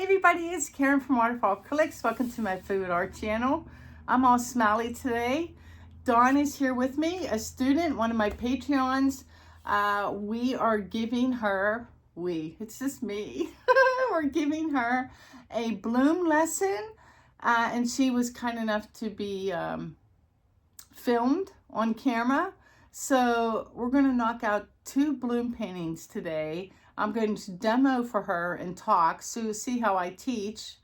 Hey everybody, it's Karen from Waterfall Clicks. Welcome to my food art channel. I'm all smiley today. Dawn is here with me, a student, one of my Patreons. We are giving her, it's just me. We're giving her a bloom lesson and she was kind enough to be filmed on camera. So we're going to knock out 2 bloom paintings today. I'm going to demo for her and talk, so you'll see how I teach.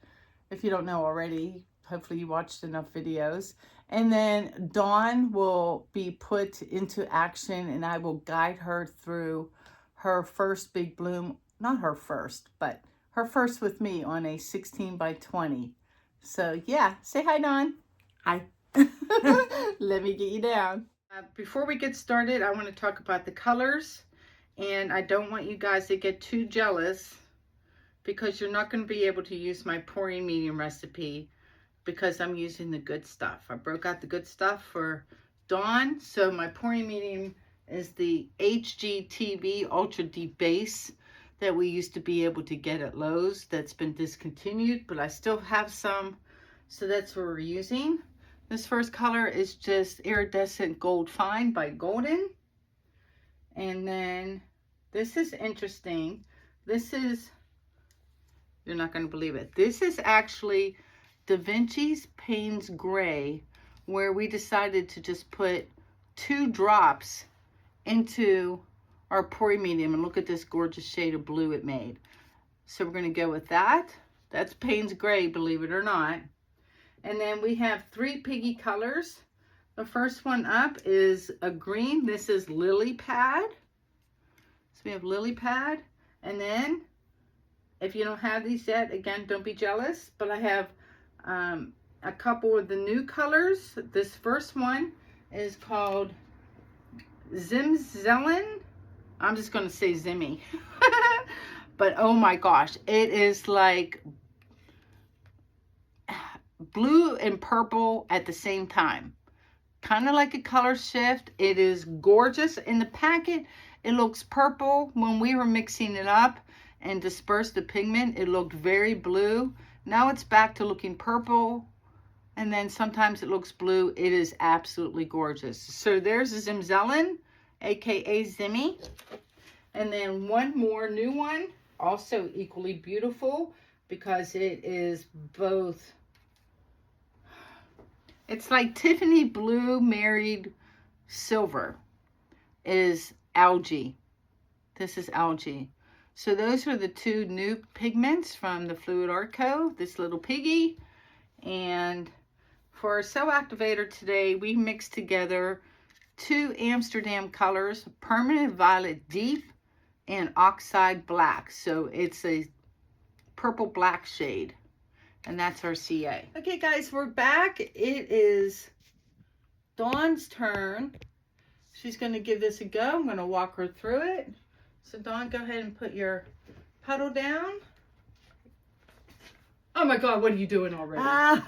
If you don't know already, hopefully you watched enough videos. And then Dawn will be put into action and I will guide her through her first big bloom. Not her first, but her first with me on a 16 by 20. So yeah, say hi, Dawn. Hi. Let me get you down. Before we get started, I want to talk about the colors. And I don't want you guys to get too jealous because you're not going to be able to use my pouring medium recipe because I'm using the good stuff. I broke out the good stuff for Dawn. So my pouring medium is the HGTV Ultra Deep Base that we used to be able to get at Lowe's. That's been discontinued, but I still have some. So that's what we're using. This first color is just Iridescent Gold Fine by Golden. And then this is interesting. This is, you're not going to believe it. This is actually Da Vinci's Payne's Gray, where we decided to just put 2 drops into our pouring medium. And look at this gorgeous shade of blue it made. So we're going to go with that. That's Payne's Gray, believe it or not. And then we have 3 piggy colors. The first one up is a green. This is Lily Pad. So we have Lily Pad. And then, if you don't have these yet, again, don't be jealous. But I have a couple of the new colors. This first one is called Zimzellen. I'm just going to say Zimmy. But oh my gosh, it is like blue and purple at the same time. Kind of like a color shift. It is gorgeous. In the packet, it looks purple. When we were mixing it up and dispersed the pigment, it looked very blue. Now it's back to looking purple. And then sometimes it looks blue. It is absolutely gorgeous. So there's a Zimzellen, aka Zimmy. And then one more new one, also equally beautiful because it is both. It's like Tiffany blue married silver is algae. This is algae. So those are the 2 new pigments from the Fluid Art Co. This little piggy. And for our cell activator today, we mixed together 2 Amsterdam colors, Permanent Violet Deep and Oxide Black. So it's a purple black shade. And that's our CA. Okay, guys, we're back. It is Dawn's turn. She's going to give this a go. I'm going to walk her through it. So, Dawn, go ahead and put your puddle down. Oh, my God, what are you doing already? So,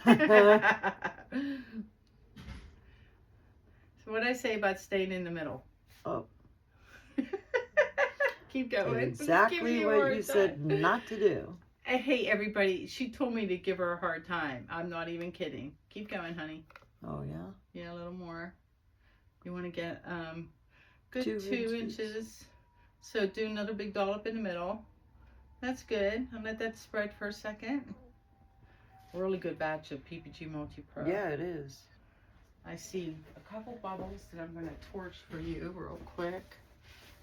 what did I say about staying in the middle? Oh. Keep going. Exactly what you said not to do. Hey, everybody, she told me to give her a hard time. I'm not even kidding. Keep going, honey. Oh, yeah? Yeah, a little more. You want to get good 2 inches. So do another big dollop in the middle. That's good. I'll let that spread for a second. Really good batch of PPG MultiPro. Yeah, it is. I see a couple bubbles that I'm going to torch for you real quick.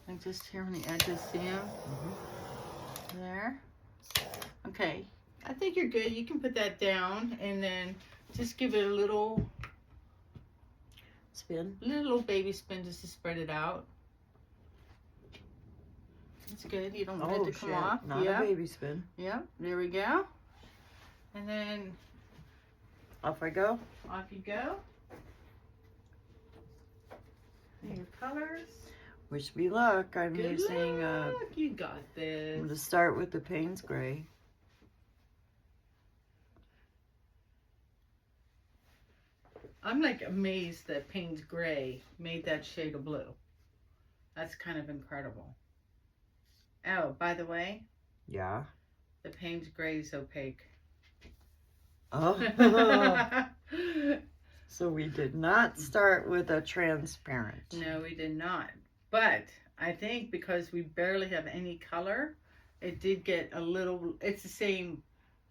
And just here on the edges, see them? Mm-hmm. There. Okay, I think you're good. You can put that down and then just give it a little spin. Little baby spin just to spread it out. That's good. You don't want it to come off. Not a baby spin. Yeah, there we go. And then off I go. Off you go. And your colors. Wish me luck. I'm Good using luck. You got this. I'm going to start with the Payne's Gray. I'm like amazed that Payne's Gray made that shade of blue. That's kind of incredible. Oh, by the way. Yeah. The Payne's gray is opaque. Oh. So we did not start with a transparent. No, we did not. But I think because we barely have any color, it did get a little, it's the same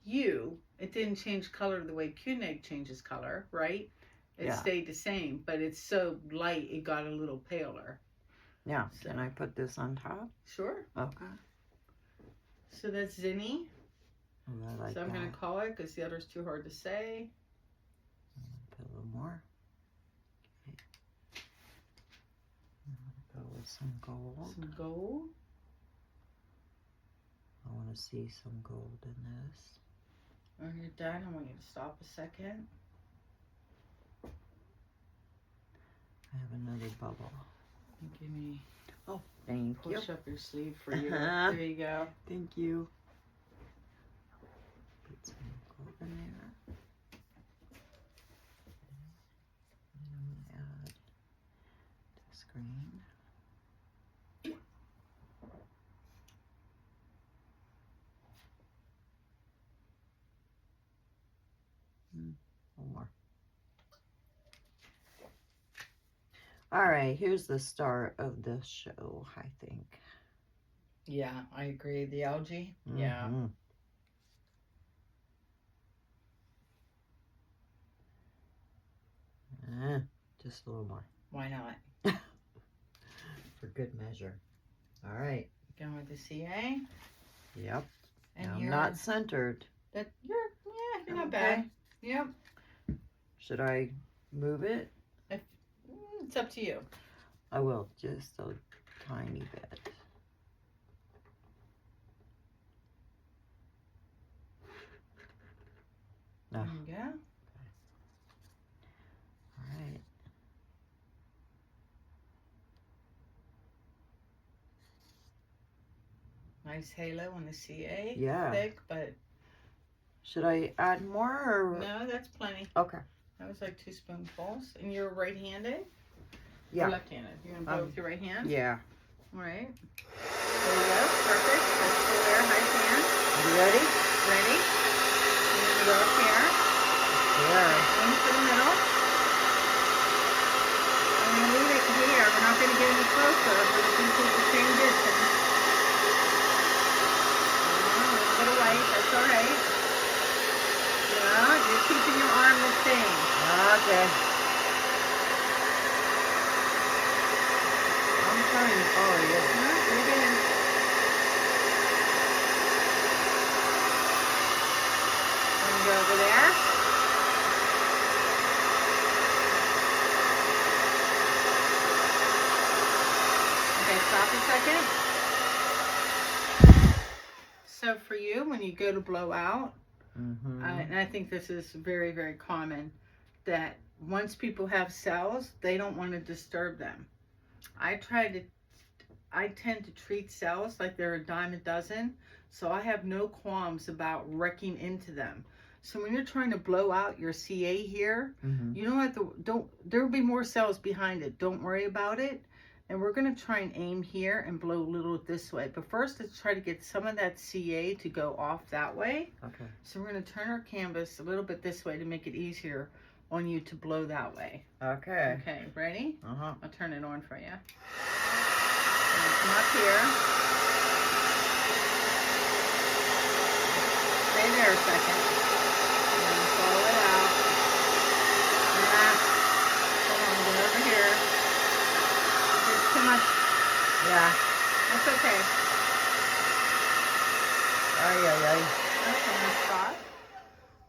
hue. It didn't change color the way Koenig changes color, right? It stayed the same, but it's so light it got a little paler. Yeah. So. Can I put this on top? Sure. Okay. So that's Zinni. Oh, I like so I'm going to call it because the other's too hard to say. Put a little more. Okay. I'm going to go with some gold. Some gold. I want to see some gold in this. When you're done, I want you to stop a second. I have another bubble. Give me. Oh, thank you. Push up your sleeve for you. There you go. Thank you. Put some gold in there. And add this green. One more. All right, here's the start of the show, I think. Yeah, I agree. The algae. Mm-hmm. Yeah. Just a little more. Why not? For good measure. All right. Going with the CA. Yep. And I'm you're not centered. You're not bad. Yep. Should I move it? It's up to you. I will, just a tiny bit. No. There you go. All right. Nice halo on the CA. Yeah. Thick, but. Should I add more or? No, that's plenty. Okay. That was like 2 spoonfuls. And you're right-handed? Yeah. Or left-handed? You're going to blow with your right hand? Yeah. All right. There you go. Perfect. That's full air, high fan. You ready? Ready? And then you go up here. Yeah. Into the middle. I'm going to leave it here. We're not going to get any closer. We're going to keep it the same distance. A little bit of white. That's all right. Yeah, you're keeping your arm the same. Okay. I'm trying to follow you. You're good. And go over there. Okay, stop a second. So for you, when you go to blow out, and I think this is very, very common, that once people have cells, they don't want to disturb them. I tend to treat cells like they're a dime a dozen, so I have no qualms about wrecking into them. So when you're trying to blow out your CA here, you don't have to, there'll be more cells behind it. Don't worry about it. And we're going to try and aim here and blow a little this way. But first, let's try to get some of that CA to go off that way. Okay. So we're going to turn our canvas a little bit this way to make it easier on you to blow that way. Okay. Okay, ready? Uh-huh. I'll turn it on for you. And come up here. Stay there a second. And follow it out. Come on, get over here. It's too much. Yeah. That's okay. Ay. Okay, nice spot.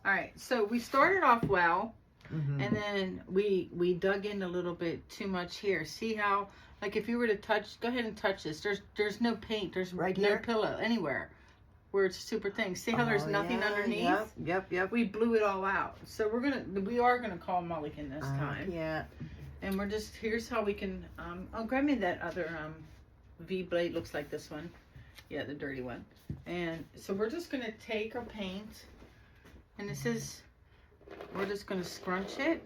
All right, so we started off well, and then we dug in a little bit too much here. See how, like if you were to touch, go ahead and touch this. There's no paint. There's Right no here? pillow anywhere where it's super thin. See how there's nothing underneath? Yep. We blew it all out. So we are gonna call Mulligan this time. Yeah. And we're just, here's how we can, grab me that other V blade, looks like this one. Yeah, the dirty one. And so we're just gonna take our paint, and this is, we're just gonna scrunch it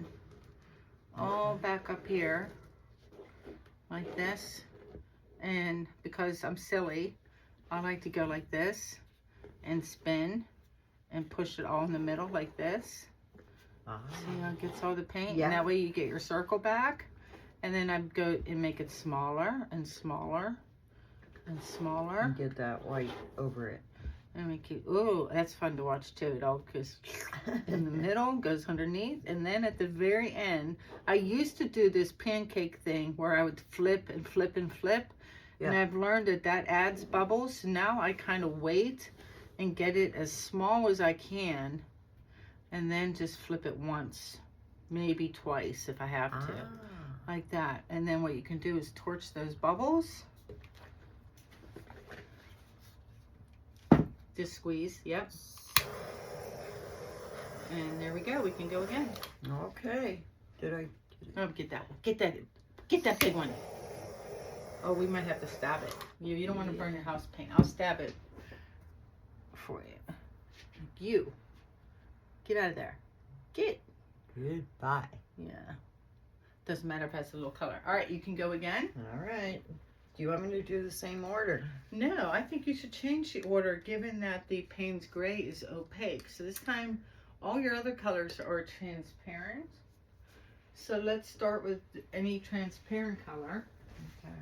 all back up here, like this. And because I'm silly, I like to go like this. and spin and push it all in the middle like this. See how it gets all the paint? Yeah. And that way you get your circle back. And then I'd go and make it smaller and smaller and smaller. And get that white over it. And we keep, ooh, that's fun to watch too. It all goes in the middle, goes underneath. And then at the very end, I used to do this pancake thing where I would flip and flip and flip. Yeah. And I've learned that that adds bubbles. So now I kind of wait and get it as small as I can. And then just flip it once, maybe twice if I have to. Like that. And then what you can do is torch those bubbles. Just squeeze, yep. And there we go. We can go again. Okay. Did I? Oh, get that big one. Oh, we might have to stab it. You don't want to burn your house paint. I'll stab it for you. You. Get out of there. Get. Goodbye. Yeah. Doesn't matter if it has a little color. All right, you can go again. All right. Do you want me to do the same order? No, I think you should change the order given that the Payne's Gray is opaque. So this time, all your other colors are transparent. So let's start with any transparent color. Okay.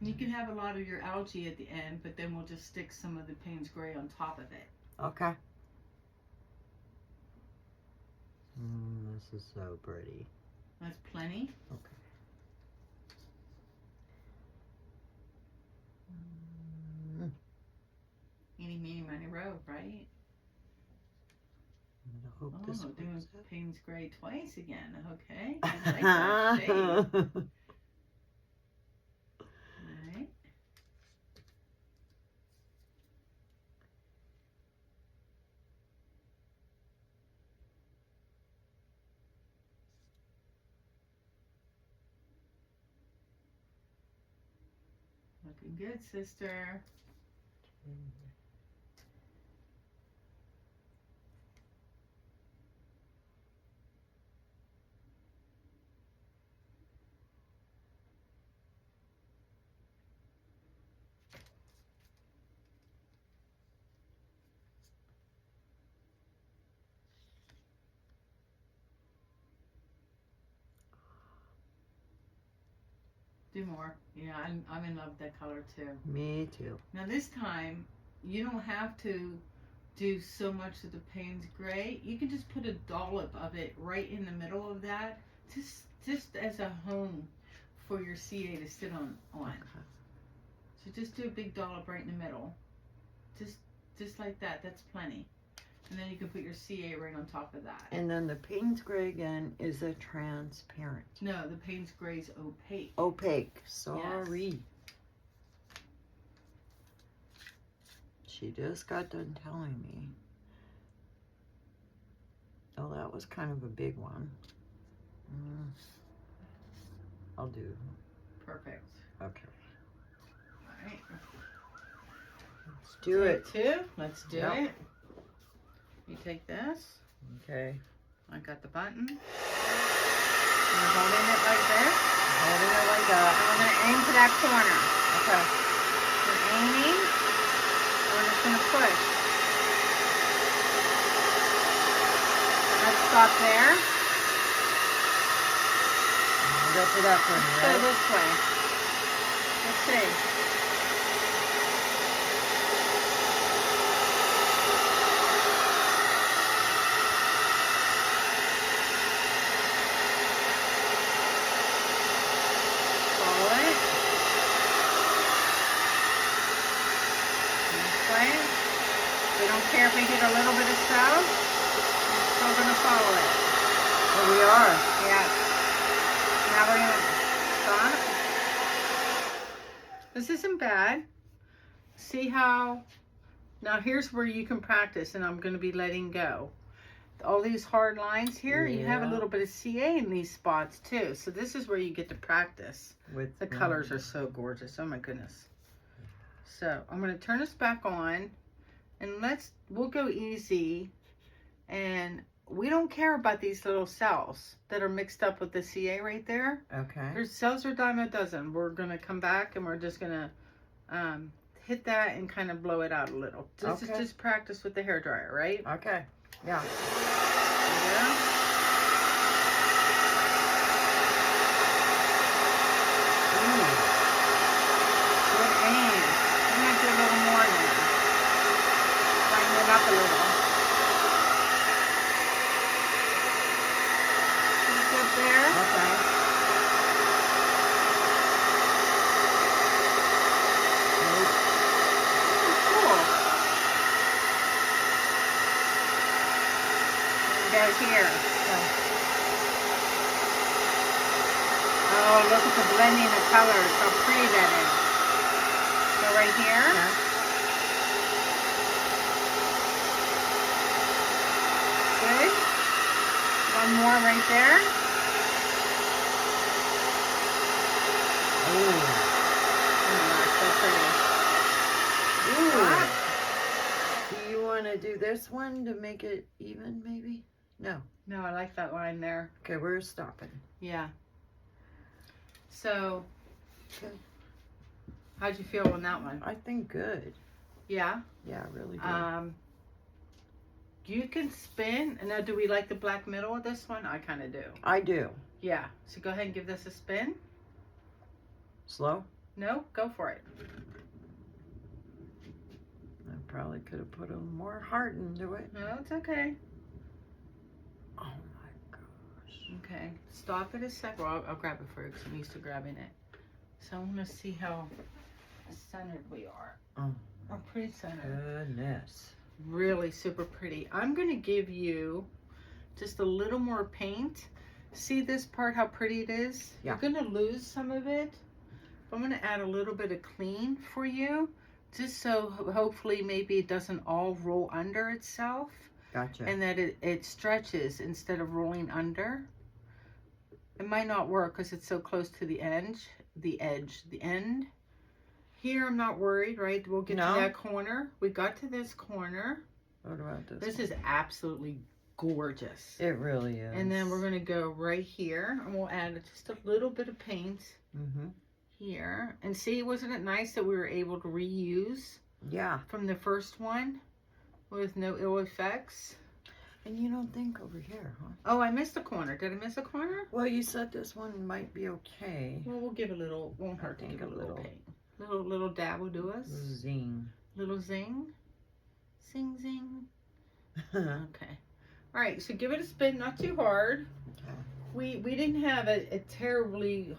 You can have a lot of your algae at the end, but then we'll just stick some of the Payne's Gray on top of it. Okay. This is so pretty. That's plenty. Okay. Eeny, meeny, miny, row, right? I hope Oh, this doing works. Payne's Gray twice again. Okay. I like that shade. All right. Looking good, sister. Do more. Yeah, I'm in love with that color too. Me too. Now this time, you don't have to do so much of the Payne's Gray. You can just put a dollop of it right in the middle of that, just as a home for your CA to sit on. Okay. So just do a big dollop right in the middle. Just like that. That's plenty. And then you can put your CA right on top of that. And then the Payne's Gray again is a transparent. No, the Payne's Gray's opaque. Opaque. Sorry. Yes. She just got done telling me. Oh, that was kind of a big one. I'll do. Perfect. Okay. All right. Let's do it. Two. Let's do it. You take this. Okay. I got the button. You're holding it like this. Holding it like that. And we're going to aim for that corner. Okay. We're aiming. And we're just going to push. Let's stop there. Go for that corner, Let's right? go this way. Let's see. We don't care if we get a little bit of south, we're still going to follow it. Oh, we are? Yeah. Now we're going to stop. This isn't bad. See how, now here's where you can practice, and I'm going to be letting go. All these hard lines here, you have a little bit of CA in these spots too. So this is where you get to practice. With the colors are so gorgeous. Oh my goodness. So I'm going to turn this back on. And we'll go easy, and we don't care about these little cells that are mixed up with the CA right there. Okay. There's cells are dime a dozen. We're going to come back and we're just going to hit that and kind of blow it out a little. This is just practice with the hairdryer, right? Okay. Yeah. Yeah. Good aim. You might do a little more now. Brighten it up a little. Up there. Okay. Cool. There we go here. Oh, look at the blending of colors. How pretty that is. So right here. Yeah. Good. One more right there. Ooh. Oh my gosh, so Ooh. pretty. Do you want to do this one to make it even, maybe? No. No, I like that line there. Okay, we're stopping. Yeah. So, Good. how'd you feel on that one? I think good. Yeah? Yeah, really good. You can spin. Now, do we like the black middle of this one? I kind of do. I do. Yeah. So go ahead and give this a spin. Slow? No? Go for it. I probably could have put a little more heart into it. No, it's okay. Oh my gosh. Okay. Stop it a sec. Well, I'll grab it for you because I'm used to grabbing it. So I want to see how centered we are. Oh. I'm pretty centered. Goodness. Really super pretty. I'm going to give you just a little more paint. See this part, how pretty it is? Yeah. You're going to lose some of it. But I'm going to add a little bit of clean for you. Just so hopefully maybe it doesn't all roll under itself. Gotcha. And that it stretches instead of rolling under. It might not work because it's so close to the end. The end. Here I'm not worried, right? We'll get to that corner. We got to this corner. What about this? This is absolutely gorgeous. It really is. And then we're going to go right here and we'll add just a little bit of paint here. And see, wasn't it nice that we were able to reuse from the first one with no ill effects? And you don't think over here, huh? Oh, I missed a corner. Did I miss a corner? Well, you said this one might be okay. Well, we'll give a little, won't hurt to give a little paint. Little dab will do us. Zing. Little zing. Zing, zing. Okay. All right, so give it a spin, not too hard. Okay. We didn't have a terribly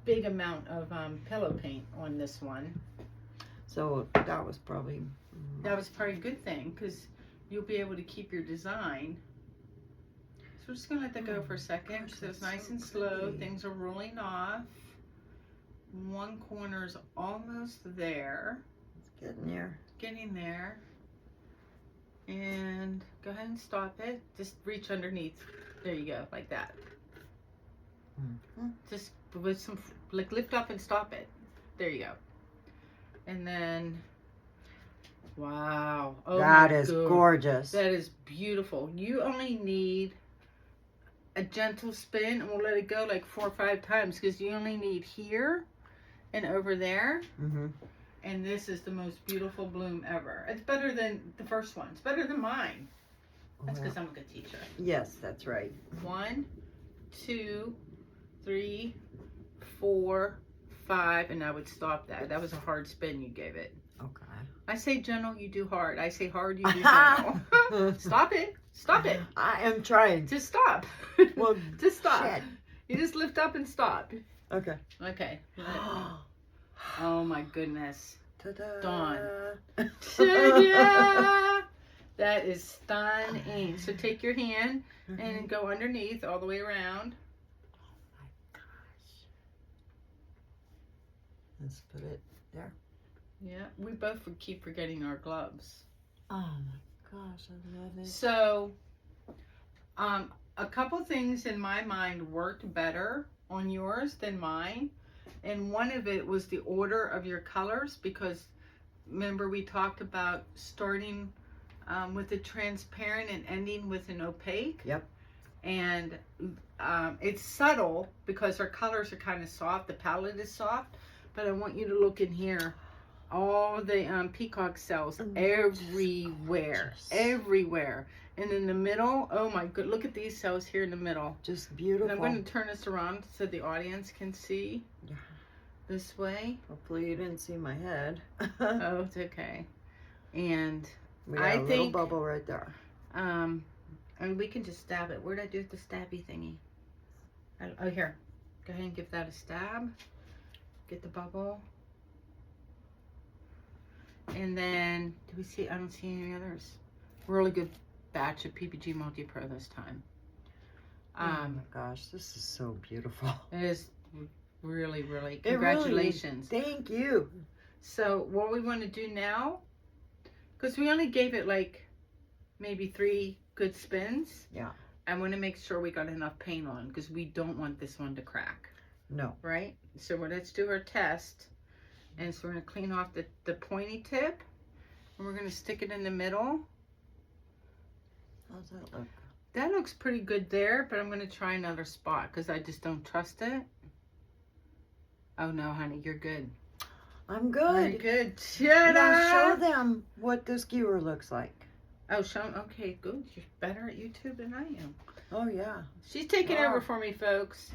big amount of pillow paint on this one. So that was probably... That was probably a good thing because you'll be able to keep your design. So we're just going to let that go for a second. Gosh, So it's that's nice so and slow. pretty. Things are rolling off. One corner's almost there. It's getting there. Getting there. And go ahead and stop it. Just reach underneath. There you go, like that. Just with some, like, lift up and stop it. There you go. And then, wow. Oh, that is gorgeous. That is beautiful. You only need a gentle spin, and we'll let it go like 4 or 5 times because you only need here and over there. And this is the most beautiful bloom ever. It's better than the first one. It's better than mine. That's because I'm a good teacher. Yes, that's right. 1, 2, 3, 4, 5, and I would stop that. That was a hard spin you gave it. Okay. I say gentle, you do hard. I say hard, you do gentle. Stop it. Stop it. I am trying. Just stop. Well, just stop. shit. You just lift up and stop. Okay. Okay. Oh my goodness. Ta-da. Dawn. Ta-da! That is stunning. So take your hand and go underneath all the way around. Oh my gosh. Let's put it there. Yeah, we both would keep forgetting our gloves. Oh my gosh, I love it. So, a couple things in my mind worked better on yours than mine. And one of it was the order of your colors, because remember we talked about starting with the transparent and ending with an opaque. Yep. And it's subtle because our colors are kind of soft. The palette is soft. But I want you to look in here all the peacock cells everywhere, everywhere. And in the middle, oh my good, look at these cells here in the middle. Just beautiful. And I'm going to turn this around so the audience can see. Yeah. This way. Hopefully you didn't see my head. Oh, it's okay. And we got a little bubble right there. And we can just stab it. Where did I do the stabby thingy? Oh, here. Go ahead and give that a stab. Get the bubble. And then, do we see? I don't see any others. Really good batch of PPG MultiPro this time. Oh my gosh, this is so beautiful. It is really, really. Congratulations. Really, thank you. So what we want to do now, because we only gave it like maybe 3 good spins. Yeah. I want to make sure we got enough paint on because we don't want this one to crack. No. Right? So let's do our test. And so we're going to clean off the pointy tip. And we're going to stick it in the middle. How's that look? That looks pretty good there, but I'm going to try another spot because I just don't trust it. Oh no, honey, you're good. I'm good. You're good. Now show them what the skewer looks like. Oh, show them. Okay, good. You're better at YouTube than I am. Oh yeah. She's taking over for me, folks.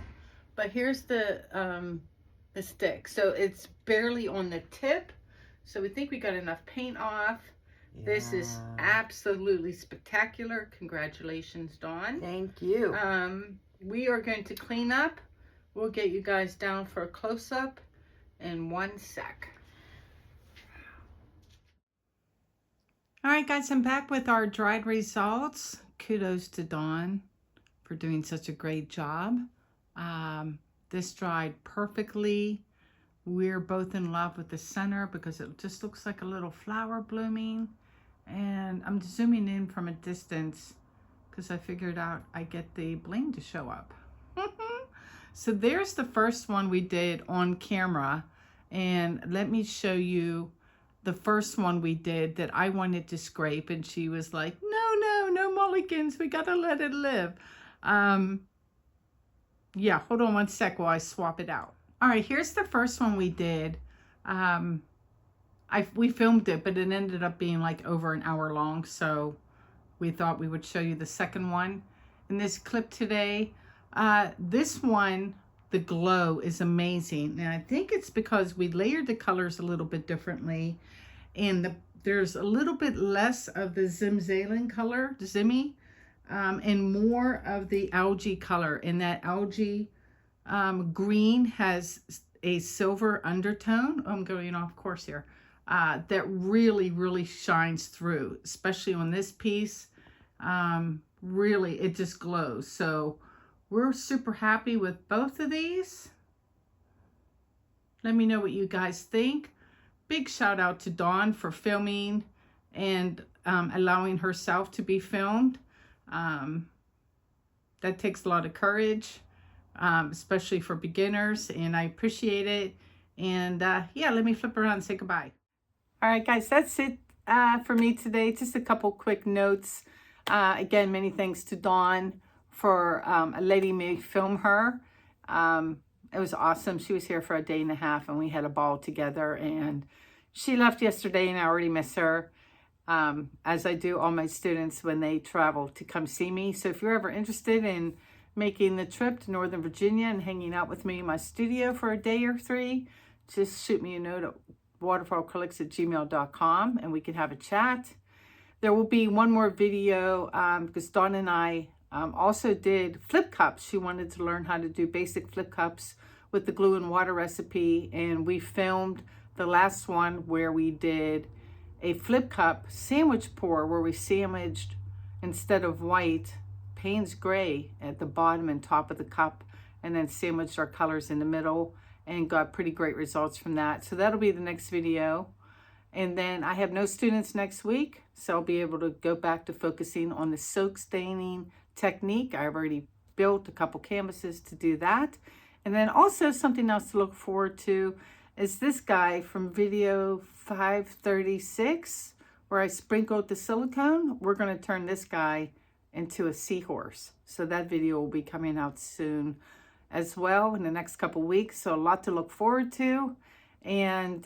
But here's the stick. So it's barely on the tip. So we think we got enough paint off. Yeah. This is absolutely spectacular. Congratulations, Dawn. Thank you. We are going to clean up. We'll get you guys down for a close-up in 1 sec. All right, guys, I'm back with our dried results. Kudos to Dawn for doing such a great job. This dried perfectly. We're both in love with the center because it just looks like a little flower blooming. And I'm zooming in from a distance because I figured out I get the bling to show up. So there's the first one we did on camera. And let me show you the first one we did that I wanted to scrape. And she was like, no mulligans. We got to let it live. Yeah, hold on 1 sec while I swap it out. All right, here's the first one we did. We filmed it, but it ended up being like over an hour long. So we thought we would show you the second one in this clip today. This one, the glow is amazing. And I think it's because we layered the colors a little bit differently. And there's a little bit less of the Zimzalen color, Zimmy, and more of the algae color. And that algae green has a silver undertone. I'm going off course here. That really, really shines through, especially on this piece. Really, it just glows. So we're super happy with both of these. Let me know what you guys think. Big shout out to Dawn for filming and allowing herself to be filmed. That takes a lot of courage, especially for beginners, and I appreciate it. And yeah, let me flip around and say goodbye. All right, guys, that's it for me today. Just a couple quick notes. Again, many thanks to Dawn for letting me film her. It was awesome. She was here for a day and a half, and we had a ball together. And she left yesterday, and I already miss her, as I do all my students when they travel to come see me. So if you're ever interested in making the trip to Northern Virginia and hanging out with me in my studio for a day or 3, just shoot me a note at waterfallacrylics@gmail.com and we can have a chat. There will be one more video because Dawn and I also did flip cups. She wanted to learn how to do basic flip cups with the glue and water recipe, and we filmed the last one where we did a flip cup sandwich pour where we sandwiched, instead of white, Payne's gray at the bottom and top of the cup, and then sandwiched our colors in the middle and got pretty great results from that. So that'll be the next video. And then I have no students next week, so I'll be able to go back to focusing on the soak staining technique. I've already built a couple canvases to do that. And then also something else to look forward to is this guy from video 536, where I sprinkled the silicone. We're going to turn this guy into a seahorse. So that video will be coming out soon as well in the next couple weeks. So a lot to look forward to. And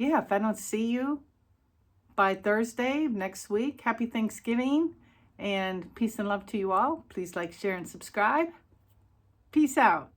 yeah, if I don't see you by Thursday next week, happy Thanksgiving and peace and love to you all. Please like, share, and subscribe. Peace out.